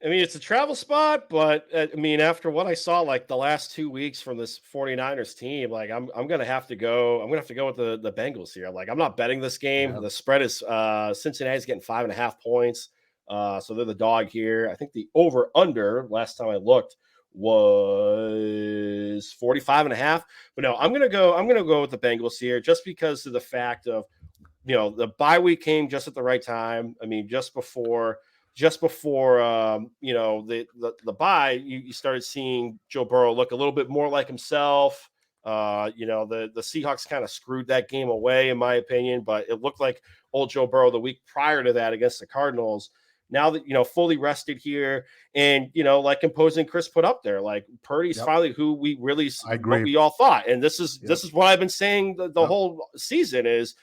I mean, it's a travel spot, but I mean, after what I saw like the last 2 weeks from this 49ers team, like I'm gonna have to go. I'm gonna have to go with the Bengals here. Like I'm not betting this game. Yeah. The spread is Cincinnati's getting 5.5 points. So they're the dog here. I think the over under last time I looked was 45 and a half. But no, I'm gonna go with the Bengals here just because of the fact of the bye week came just at the right time. I mean, just before the bye, you started seeing Joe Burrow look a little bit more like himself. The Seahawks kind of screwed that game away, in my opinion, but it looked like old Joe Burrow the week prior to that against the Cardinals. Now that fully rested here, and like imposing Chris put up there, like Purdy's Yep. finally who we really I what agree. we all thought, and this is Yep. this is what I've been saying the Yep. whole season is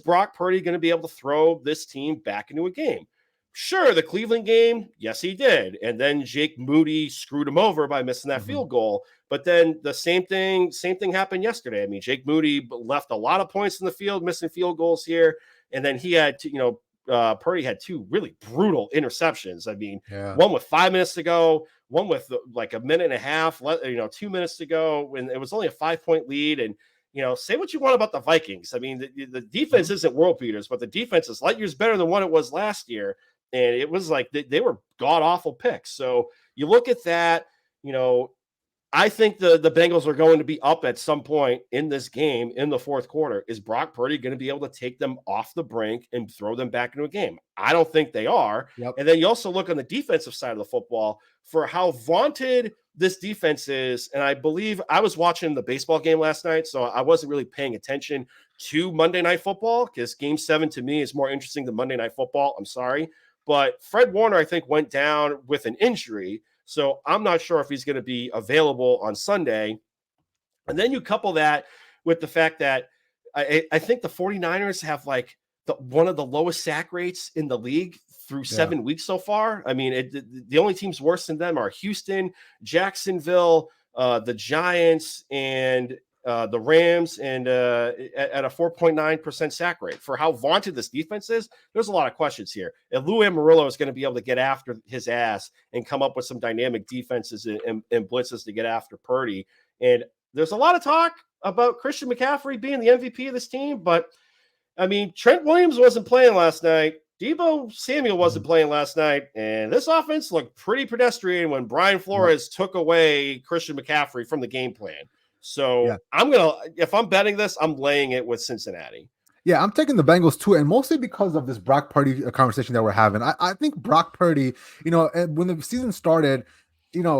Brock Purdy going to be able to throw this team back into a game? Sure, the Cleveland game, yes, he did. And then Jake Moody screwed him over by missing that Mhm. field goal. But then the same thing happened yesterday. I mean, Jake Moody left a lot of points in the field, missing field goals here. And then he had Purdy had two really brutal interceptions. I mean, Yeah. one with 5 minutes to go, one with like a minute and a half, 2 minutes to go, when it was only a 5 point lead. And say what you want about the Vikings. I mean, the defense Mhm. isn't world beaters, but the defense is light years better than what it was last year. And it was like they were god awful picks. So you look at that, you know, I think the Bengals are going to be up at some point in this game in the fourth quarter. Is Brock Purdy going to be able to take them off the brink and throw them back into a game? I don't think they are. Yep. And then you also look on the defensive side of the football for how vaunted this defense is. And I believe I was watching the baseball game last night, so I wasn't really paying attention to Monday Night Football because Game 7 to me is more interesting than Monday Night Football. I'm sorry. But Fred Warner, I think, went down with an injury. So I'm not sure if he's going to be available on Sunday. And then you couple that with the fact that I think the 49ers have like one of the lowest sack rates in the league through Yeah. 7 weeks so far. I mean, the only teams worse than them are Houston, Jacksonville, the Giants, and the Rams, and at a 4.9% sack rate. For how vaunted this defense is, there's a lot of questions here. And Lou Amarillo is going to be able to get after his ass and come up with some dynamic defenses and blitzes to get after Purdy. And there's a lot of talk about Christian McCaffrey being the MVP of this team, but I mean, Trent Williams wasn't playing last night. Debo Samuel wasn't Mhm. playing last night, and this offense looked pretty pedestrian when Brian Yep. Flores took away Christian McCaffrey from the game plan. So Yeah. if I'm betting this, I'm laying it with Cincinnati. Yeah, I'm taking the Bengals too, and mostly because of this Brock Purdy conversation that we're having. I think Brock Purdy, when the season started,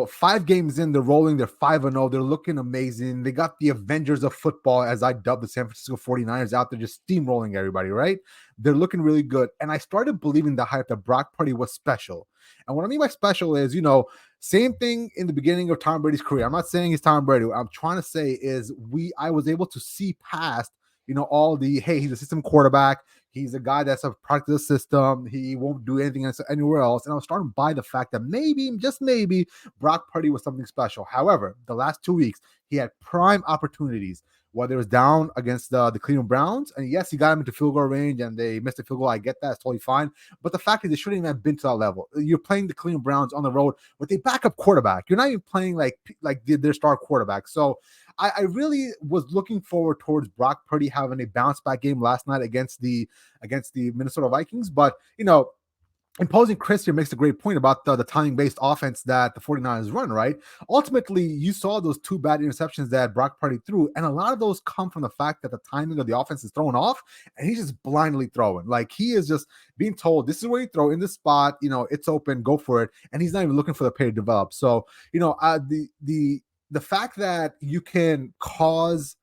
5 games in, they're rolling, they're 5-0, they're looking amazing. They got the Avengers of football, as I dubbed the San Francisco 49ers, out there just steamrolling everybody, right? They're looking really good. And I started believing the hype that Brock Purdy was special. And what I mean by special is, same thing in the beginning of Tom Brady's career. I'm not saying he's Tom Brady. What I'm trying to say is I was able to see past all hey, he's a system quarterback. He's a guy that's a product of the system. He won't do anything anywhere else. And I was starting to buy the fact that maybe, just maybe, Brock Purdy was something special. However, the last 2 weeks, he had prime opportunities, whether it was down against the Cleveland Browns. And yes, he got him into field goal range and they missed the field goal. I get that. It's totally fine. But the fact is, they shouldn't even have been to that level. You're playing the Cleveland Browns on the road with a backup quarterback. You're not even playing like their star quarterback. So I really was looking forward towards Brock Purdy having a bounce back game last night against the Minnesota Vikings. But, imposing Chris here makes a great point about the timing based offense that the 49ers run, right? Ultimately, you saw those 2 bad interceptions that Brock Purdy threw, and a lot of those come from the fact that the timing of the offense is thrown off, and he's just blindly throwing. Like, he is just being told, this is where you throw in this spot, it's open, go for it, and he's not even looking for the play to develop. So, the fact that you can cause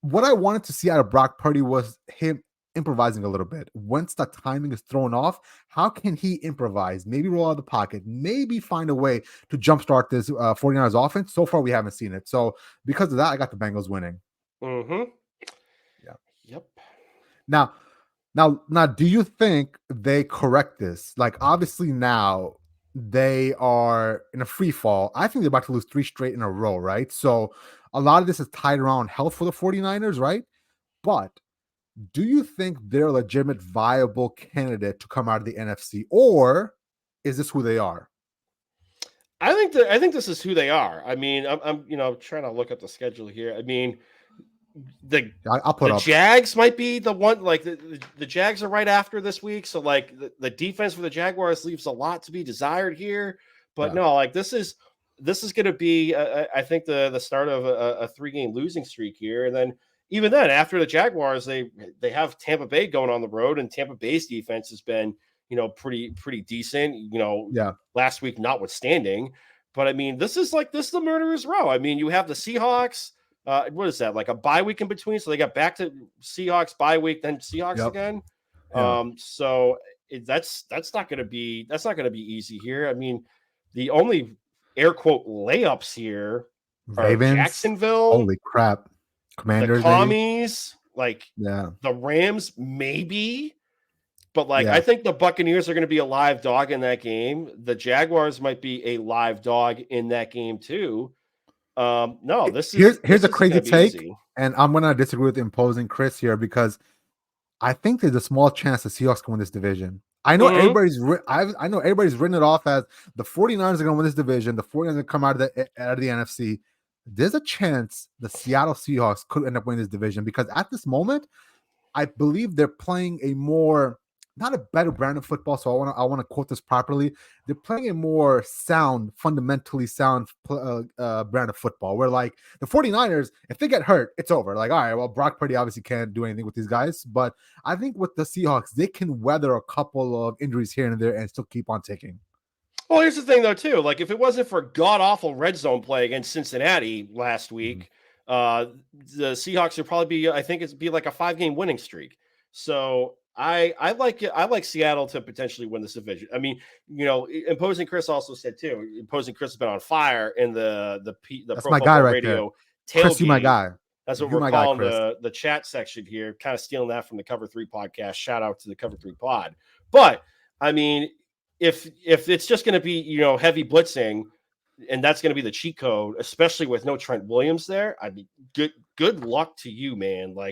what I wanted to see out of Brock Purdy was him improvising a little bit. Once the timing is thrown off, how can he improvise? Maybe roll out of the pocket, maybe find a way to jumpstart this 49ers offense. So far, we haven't seen it. So because of that, I got the Bengals winning. Mm-hmm. Yeah. Yep. Now, do you think they correct this? Like, obviously now they are in a free fall. I think they're about to lose 3 straight in a row, right? So a lot of this is tied around health for the 49ers, right? But do you think they're a legitimate, viable candidate to come out of the NFC? Or is this who they are? I think this is who they are. I mean, I'm trying to look up the schedule here. I mean, I'll put the up. Jags might be the one. Like the Jags are right after this week, so like the defense for the Jaguars leaves a lot to be desired here. But Yeah. no, like this is going to be I think the start of a 3-game losing streak here, and then even then after the Jaguars they have Tampa Bay going on the road, and Tampa Bay's defense has been pretty decent. Yeah. Last week notwithstanding. But I mean, this is the murderer's row. I mean, you have the Seahawks. What is that, like a bye week in between? So they got back to Seahawks bye week, then Seahawks again. Yeah. So that's not going to be easy here. I mean, the only air quote layups here are Ravens. Jacksonville. Holy crap! Commanders. The Commies, like yeah. The Rams, maybe. But I think the Buccaneers are going to be a live dog in that game. The Jaguars might be a live dog in that game too. No, here's a crazy take, and I'm gonna disagree with imposing Chris here because I think there's a small chance the Seahawks can win this division. I know everybody's written it off as the 49ers are gonna win this division. The 49ers are gonna come out of the NFC. There's a chance the Seattle Seahawks could end up winning this division because at this moment, I believe they're playing a more not a better brand of football. So I want to quote this properly. They're playing a more fundamentally sound brand of football where like the 49ers, if they get hurt, it's over. Like, all right, well, Brock Purdy obviously can't do anything with these guys, but I think with the Seahawks, they can weather a couple of injuries here and there and still keep on ticking. Well, here's the thing though, too. Like if it wasn't for god awful red zone play against Cincinnati last week, the Seahawks would probably be like a 5-game winning streak. So I like Seattle to potentially win this division. I mean, Imposing Chris also said too. Imposing Chris has been on fire in the That's Pro my guy right Radio there. Chris, you my guy. That's what we're calling the chat section here. Kind of stealing that from the Cover 3 podcast. Shout out to the Cover 3 pod. But I mean, if it's just going to be heavy blitzing, and that's going to be the cheat code, especially with no Trent Williams there, I mean, good luck to you, man. Like.